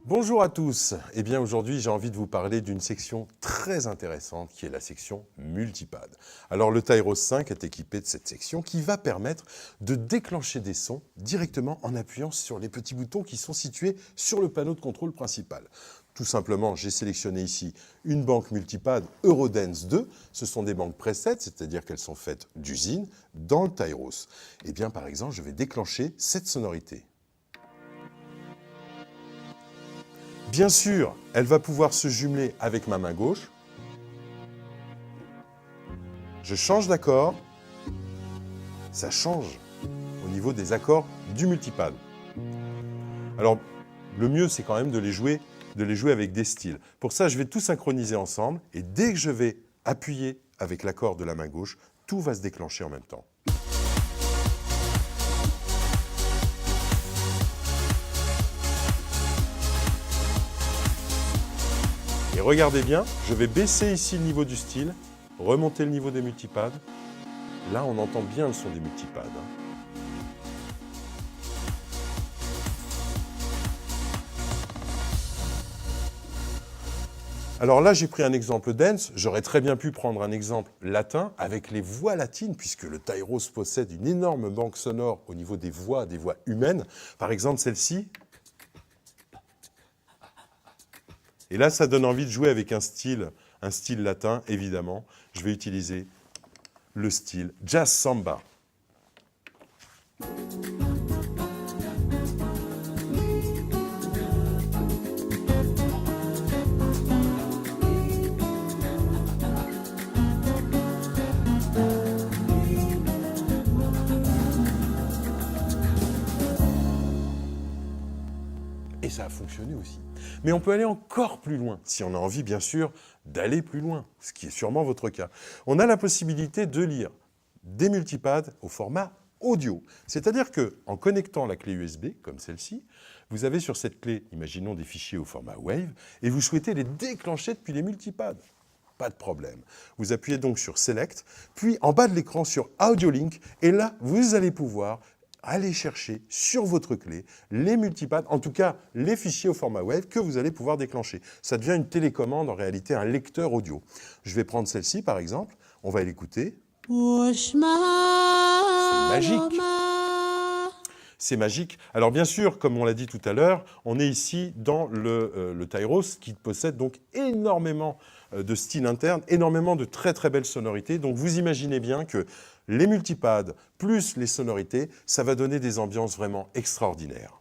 Bonjour à tous. Eh bien aujourd'hui j'ai envie de vous parler d'une section très intéressante qui est la section multipad. Alors le Tyros 5 est équipé de cette section qui va permettre de déclencher des sons directement en appuyant sur les petits boutons qui sont situés sur le panneau de contrôle principal. Tout simplement, j'ai sélectionné ici une banque multipad Eurodance 2. Ce sont des banques preset, c'est-à-dire qu'elles sont faites d'usine dans le Tyros. Eh bien par exemple, je vais déclencher cette sonorité. Bien sûr, elle va pouvoir se jumeler avec ma main gauche. Je change d'accord. Ça change au niveau des accords du multipad. Alors, le mieux, c'est quand même de les jouer avec des styles. Pour ça, je vais tout synchroniser ensemble. Et dès que je vais appuyer avec l'accord de la main gauche, tout va se déclencher en même temps. Et regardez bien, je vais baisser ici le niveau du style, remonter le niveau des multipads. Là, on entend bien le son des multipads. Alors là, j'ai pris un exemple dance. J'aurais très bien pu prendre un exemple latin avec les voix latines, puisque le Tyros possède une énorme banque sonore au niveau des voix humaines. Par exemple, celle-ci. Et là, ça donne envie de jouer avec un style latin, évidemment. Je vais utiliser le style jazz samba. Et ça a fonctionné aussi. Mais on peut aller encore plus loin, si on a envie, bien sûr, d'aller plus loin, ce qui est sûrement votre cas. On a la possibilité de lire des multipads au format audio. C'est-à-dire qu'en connectant la clé USB, comme celle-ci, vous avez sur cette clé, imaginons des fichiers au format WAV, et vous souhaitez les déclencher depuis les multipads. Pas de problème. Vous appuyez donc sur Select, puis en bas de l'écran sur Audio Link, et là, vous allez pouvoir aller chercher sur votre clé les multipads, en tout cas les fichiers au format WAV que vous allez pouvoir déclencher. Ça devient une télécommande, en réalité un lecteur audio. Je vais prendre celle-ci par exemple, on va l'écouter. C'est magique. C'est magique. Alors bien sûr, comme on l'a dit tout à l'heure, on est ici dans le Tyros qui possède donc énormément de styles internes, énormément de très très belles sonorités. Donc vous imaginez bien que les multipads plus les sonorités, ça va donner des ambiances vraiment extraordinaires.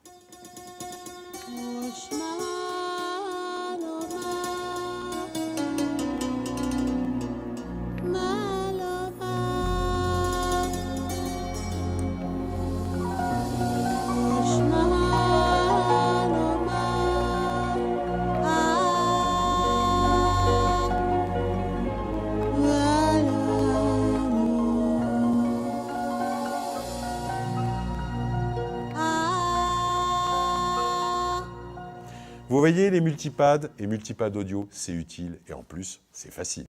Vous voyez, les multipads et multipads audio, c'est utile et en plus, c'est facile.